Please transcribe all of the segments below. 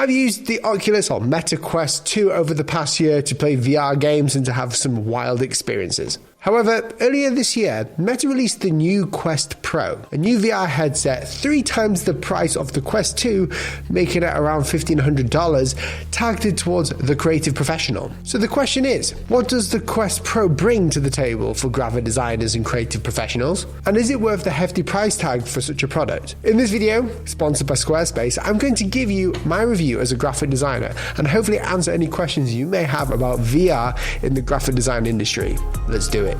I've used the Oculus or Meta Quest 2 over the past year to play VR games and to have some wild experiences. However, earlier this year, Meta released the new Quest Pro, a new VR headset 3 times the price of the Quest 2, making it around $1,500, targeted towards the creative professional. So the question is, what does the Quest Pro bring to the table for graphic designers and creative professionals? And is it worth the hefty price tag for such a product? In this video, sponsored by Squarespace, I'm going to give you my review as a graphic designer and hopefully answer any questions you may have about VR in the graphic design industry. Let's do it.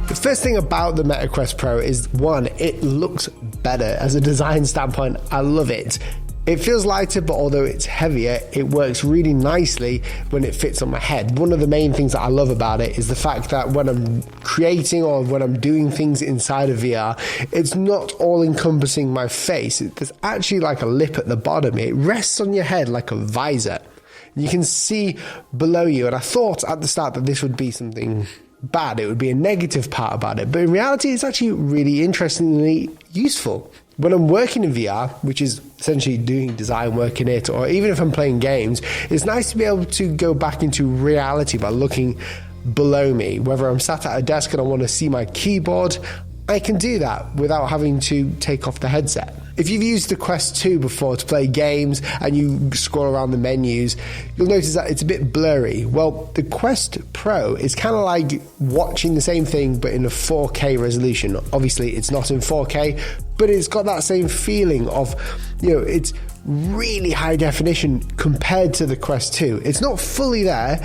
The first thing about the Meta Quest Pro is, one, it looks better. As a design standpoint, I love it. It feels lighter, but although it's heavier, it works really nicely when it fits on my head. One of the main things that I love about it is the fact that when I'm creating or when I'm doing things inside of VR, it's not all encompassing my face. There's actually like a lip at the bottom. It rests on your head like a visor. You can see below you, and I thought at the start that this would be something bad. It would be a negative part about it, but in reality, it's actually really interestingly useful. When I'm working in VR, which is essentially doing design work in it, or even if I'm playing games, it's nice to be able to go back into reality by looking below me. Whether I'm sat at a desk and I want to see my keyboard, I can do that without having to take off the headset. If you've used the Quest 2 before to play games and you scroll around the menus, you'll notice that it's a bit blurry. Well, the Quest Pro is kind of like watching the same thing but in a 4K resolution. Obviously, it's not in 4K, but it's got that same feeling of, it's really high definition compared to the Quest 2. It's not fully there,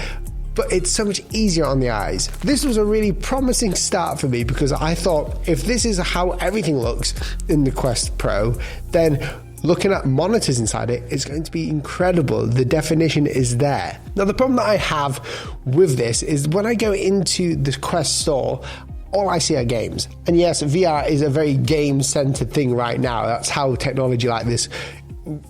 but it's so much easier on the eyes. This was a really promising start for me because I thought if this is how everything looks in the Quest Pro, then looking at monitors inside it is going to be incredible. The definition is there. Now, the problem that I have with this is when I go into the Quest store, all I see are games. And yes, VR is a very game-centered thing right now. That's how technology like this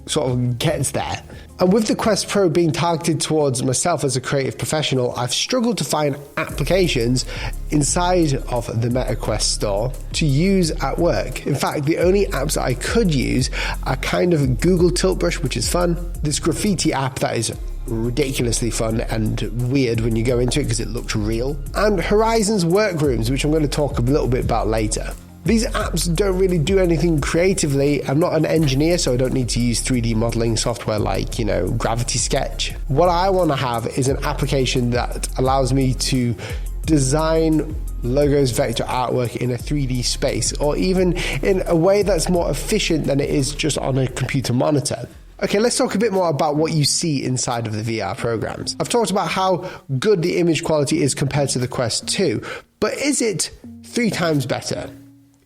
sort of gets there. And with the Quest Pro being targeted towards myself as a creative professional, I've struggled to find applications inside of the Meta Quest store to use at work. In fact, the only apps that I could use are kind of Google Tilt Brush, which is fun, this graffiti app that is ridiculously fun and weird when you go into it because it looks real, and Horizon's Workrooms, which I'm going to talk a little bit about later. These apps don't really do anything creatively. I'm not an engineer, so I don't need to use 3D modeling software like, Gravity Sketch. What I want to have is an application that allows me to design logos, vector artwork in a 3D space, or even in a way that's more efficient than it is just on a computer monitor. Okay, let's talk a bit more about what you see inside of the VR programs. I've talked about how good the image quality is compared to the Quest 2, but is it 3 times better?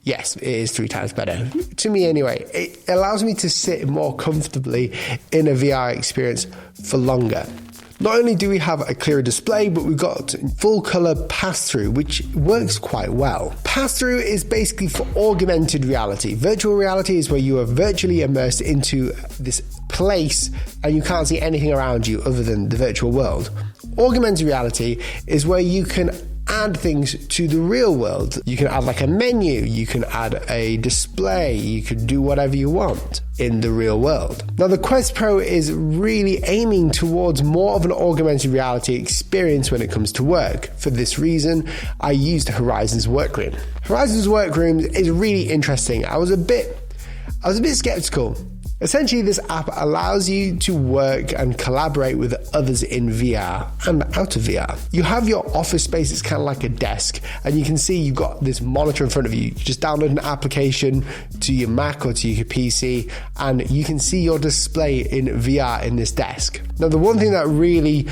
Yes, it is 3 times better. To me anyway, it allows me to sit more comfortably in a VR experience for longer. Not only do we have a clearer display, but we've got full color pass-through, which works quite well. Pass-through is basically for augmented reality. Virtual reality is where you are virtually immersed into this place and you can't see anything around you other than the virtual world. Augmented reality is where you can add things to the real world. You can add like a menu, you can add a display, you can do whatever you want in the real world. Now, the Quest Pro is really aiming towards more of an augmented reality experience when it comes to work. For this reason, I used Horizon's Workroom. Horizon's Workroom is really interesting. I was a bit skeptical. Essentially, this app allows you to work and collaborate with others in VR and out of VR. You have your office space, it's kind of like a desk, and you can see you've got this monitor in front of you. You just download an application to your Mac or to your PC, and you can see your display in VR in this desk. Now, the one thing that really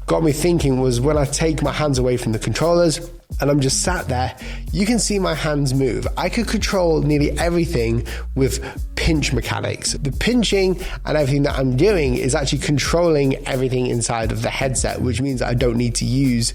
got me thinking was when I take my hands away from the controllers and I'm just sat there, you can see my hands move. I could control nearly everything with pinch mechanics. The pinching and everything that I'm doing is actually controlling everything inside of the headset, which means I don't need to use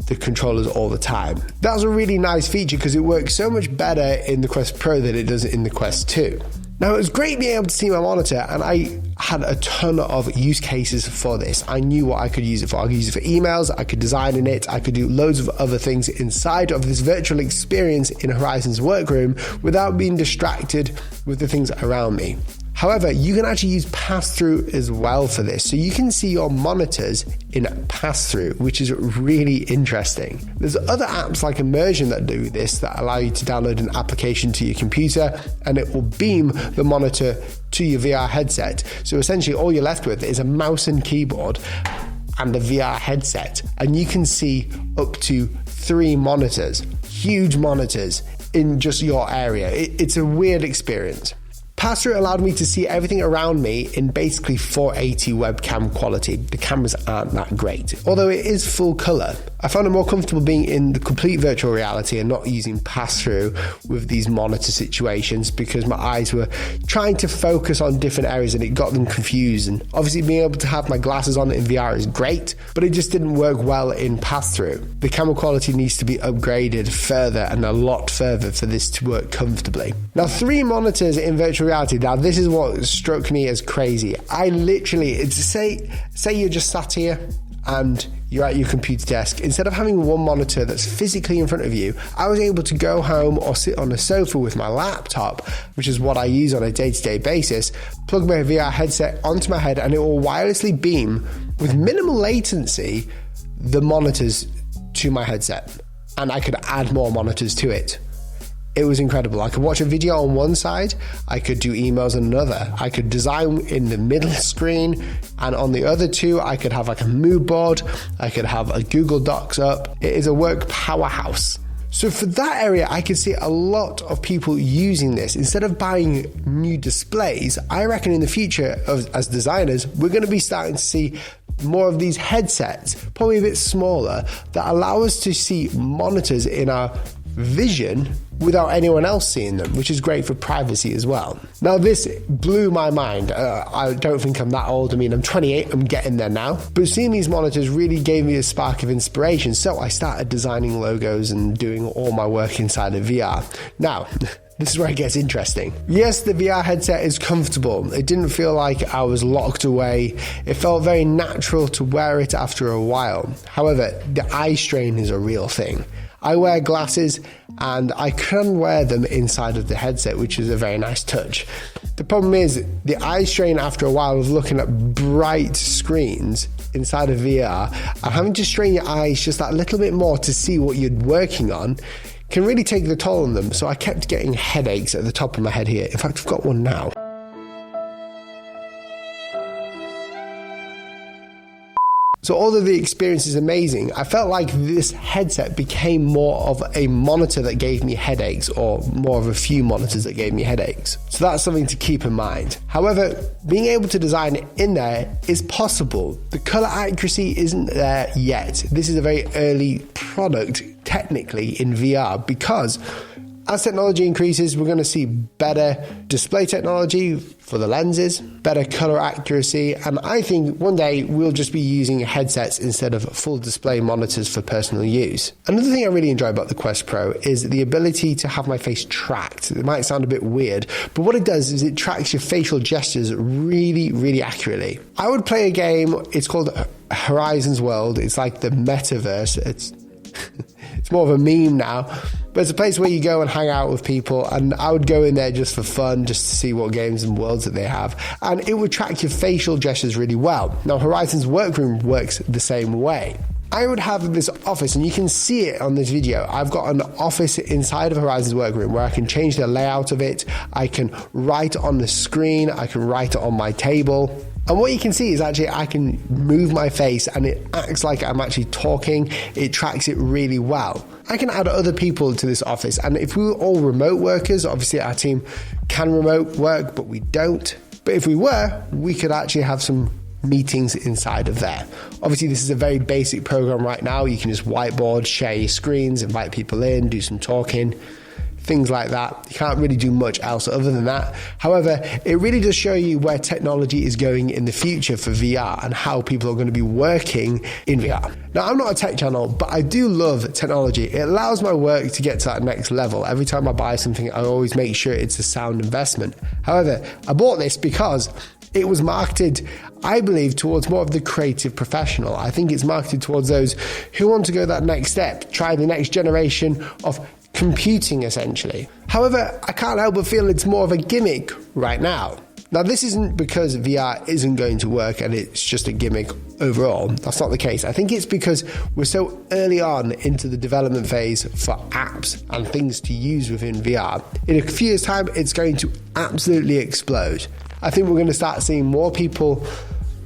the controllers all the time. That was a really nice feature because it works so much better in the Quest Pro than it does in the Quest 2. Now, it was great being able to see my monitor, and I had a ton of use cases for this. I knew what I could use it for. I could use it for emails, I could design in it, I could do loads of other things inside of this virtual experience in Horizons Workroom without being distracted with the things around me. However, you can actually use pass-through as well for this. So you can see your monitors in pass-through, which is really interesting. There's other apps like Immersion that do this, that allow you to download an application to your computer and it will beam the monitor to your VR headset. So essentially all you're left with is a mouse and keyboard and a VR headset. And you can see up to 3 monitors, huge monitors in just your area. It's a weird experience. Pass-through allowed me to see everything around me in basically 480 webcam quality. The cameras aren't that great, although it is full color. I found it more comfortable being in the complete virtual reality and not using pass-through with these monitor situations because my eyes were trying to focus on different areas and it got them confused. And obviously being able to have my glasses on in VR is great, but it just didn't work well in pass-through. The camera quality needs to be upgraded further and a lot further for this to work comfortably. Now, 3 monitors in virtual reality. Now, this is what struck me as crazy. I literally, it's say you're just sat here and you're at your computer desk. Instead of having one monitor that's physically in front of you, I was able to go home or sit on a sofa with my laptop, which is what I use on a day-to-day basis, plug my VR headset onto my head, and it will wirelessly beam with minimal latency the monitors to my headset. And I could add more monitors to it. It was incredible. I could watch a video on one side, I could do emails on another, I could design in the middle screen, and on the other 2, I could have like a mood board, I could have a Google Docs up. It is a work powerhouse. So for that area, I could see a lot of people using this. Instead of buying new displays, I reckon in the future, as designers, we're going to be starting to see more of these headsets, probably a bit smaller, that allow us to see monitors in our vision without anyone else seeing them, which is great for privacy as well. Now, this blew my mind. I don't think I'm that old. I mean, I'm 28, I'm getting there now. But seeing these monitors really gave me a spark of inspiration. So I started designing logos and doing all my work inside of VR. Now, this is where it gets interesting. Yes, the VR headset is comfortable. It didn't feel like I was locked away. It felt very natural to wear it after a while. However, the eye strain is a real thing. I wear glasses and I can wear them inside of the headset, which is a very nice touch. The problem is the eye strain after a while of looking at bright screens inside of VR and having to strain your eyes just that little bit more to see what you're working on can really take the toll on them. So I kept getting headaches at the top of my head here. In fact, I've got one now. So although the experience is amazing, I felt like this headset became more of a monitor that gave me headaches, or more of a few monitors that gave me headaches. So that's something to keep in mind. However, being able to design in there is possible. The color accuracy isn't there yet. This is a very early product technically in VR, because as technology increases, we're going to see better display technology for the lenses, better color accuracy, and I think one day we'll just be using headsets instead of full display monitors for personal use. Another thing I really enjoy about the Quest Pro is the ability to have my face tracked. It might sound a bit weird, but what it does is it tracks your facial gestures really, really accurately. I would play a game, it's called Horizons World. It's like the metaverse. It's more of a meme now, but it's a place where you go and hang out with people, and I would go in there just for fun, just to see what games and worlds that they have, and it would track your facial gestures really well. Now, Horizons Workroom works the same way. I would have this office, and you can see it on this video. I've got an office inside of Horizons Workroom where I can change the layout of it, I can write on the screen, I can write it on my table. And what you can see is actually I can move my face and it acts like I'm actually talking. It tracks it really well. I can add other people to this office, and if we were all remote workers, obviously our team can remote work, but we don't. But if we were, we could actually have some meetings inside of there. Obviously, this is a very basic program right now. You can just whiteboard, share your screens, invite people in, do some talking. things like that. You can't really do much else other than that. However, it really does show you where technology is going in the future for VR and how people are going to be working in VR. Now, I'm not a tech channel, but I do love technology. It allows my work to get to that next level. Every time I buy something, I always make sure it's a sound investment. However, I bought this because it was marketed, I believe, towards more of the creative professional. I think it's marketed towards those who want to go that next step, try the next generation of computing, essentially. However, I can't help but feel it's more of a gimmick right now. Now, this isn't because VR isn't going to work and it's just a gimmick overall. That's not the case. I think it's because we're so early on into the development phase for apps and things to use within VR. In a few years' time, it's going to absolutely explode. I think we're going to start seeing more people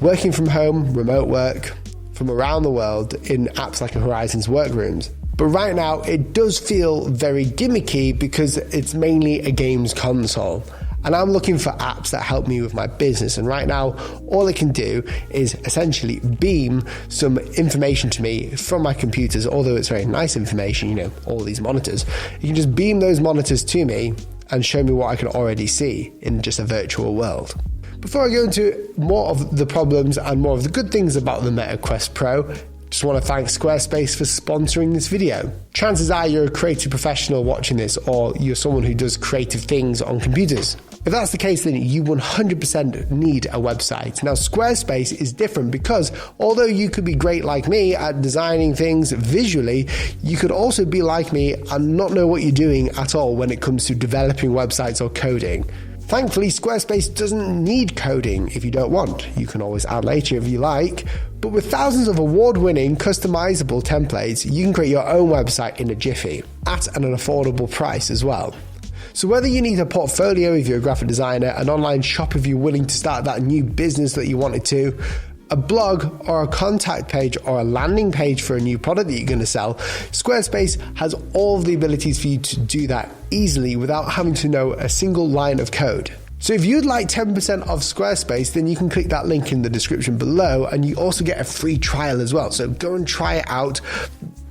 working from home, remote work, from around the world in apps like Horizons Workrooms. But right now, it does feel very gimmicky because it's mainly a games console. And I'm looking for apps that help me with my business. And right now, all it can do is essentially beam some information to me from my computers, although it's very nice information, you know, all these monitors. You can just beam those monitors to me and show me what I can already see in just a virtual world. Before I go into more of the problems and more of the good things about the Meta Quest Pro, just want to thank Squarespace for sponsoring this video. Chances are you're a creative professional watching this, or you're someone who does creative things on computers. If that's the case, then you 100% need a website. Now, Squarespace is different because although you could be great like me at designing things visually, you could also be like me and not know what you're doing at all when it comes to developing websites or coding. Thankfully, Squarespace doesn't need coding if you don't want. You can always add later if you like. But with thousands of award-winning, customizable templates, you can create your own website in a jiffy at an affordable price as well. So whether you need a portfolio if you're a graphic designer, an online shop if you're willing to start that new business that you wanted to, a blog or a contact page or a landing page for a new product that you're going to sell, Squarespace has all of the abilities for you to do that easily without having to know a single line of code. So if you'd like 10% off Squarespace, then you can click that link in the description below, and you also get a free trial as well. So go and try it out.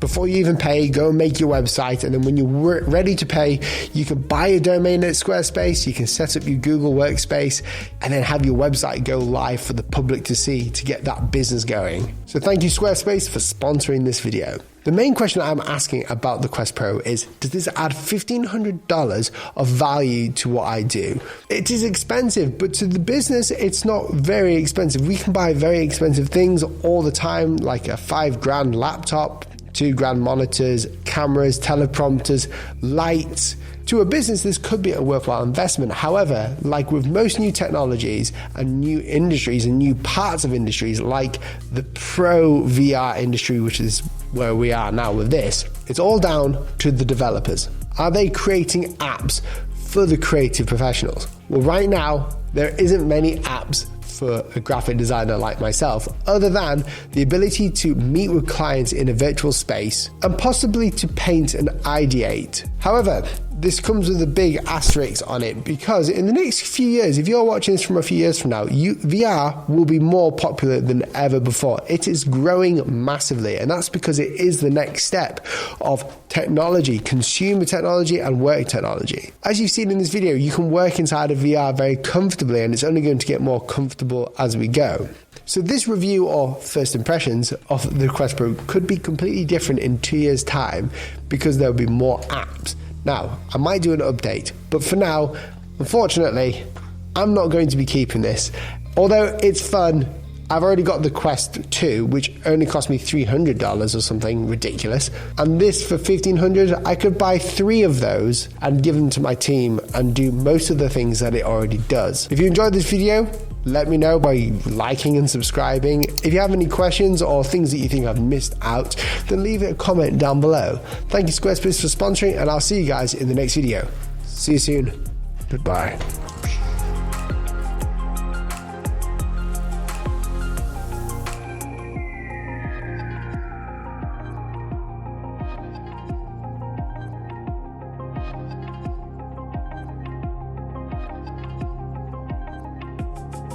Before you even pay, go and make your website, and then when you're ready to pay, you can buy a domain at Squarespace, you can set up your Google Workspace, and then have your website go live for the public to see to get that business going. So thank you, Squarespace, for sponsoring this video. The main question I'm asking about the Quest Pro is, does this add $1,500 of value to what I do? It is expensive, but to the business, it's not very expensive. We can buy very expensive things all the time, like a $5,000 laptop, $2,000 monitors, cameras, teleprompters, lights. To a business, this could be a worthwhile investment. However, like with most new technologies and new industries and new parts of industries, like the pro VR industry, which is where we are now with this, it's all down to the developers. Are they creating apps for the creative professionals? Well, right now, there isn't many apps for a graphic designer like myself, other than the ability to meet with clients in a virtual space and possibly to paint and ideate. However, this comes with a big asterisk on it, because in the next few years, if you're watching this from a few years from now, VR will be more popular than ever before. It is growing massively, and that's because it is the next step of technology, consumer technology and work technology. As you've seen in this video, you can work inside of VR very comfortably, and it's only going to get more comfortable as we go. So this review or first impressions of the Quest Pro could be completely different in 2 years' time, because there'll be more apps. Now, I might do an update, but for now, unfortunately, I'm not going to be keeping this. Although it's fun, I've already got the Quest 2, which only cost me $300 or something ridiculous. And this for $1,500, I could buy 3 of those and give them to my team and do most of the things that it already does. If you enjoyed this video, let me know by liking and subscribing. If you have any questions or things that you think I've missed out, then leave a comment down below. Thank you, Squarespace, for sponsoring, and I'll see you guys in the next video. See you soon. Goodbye.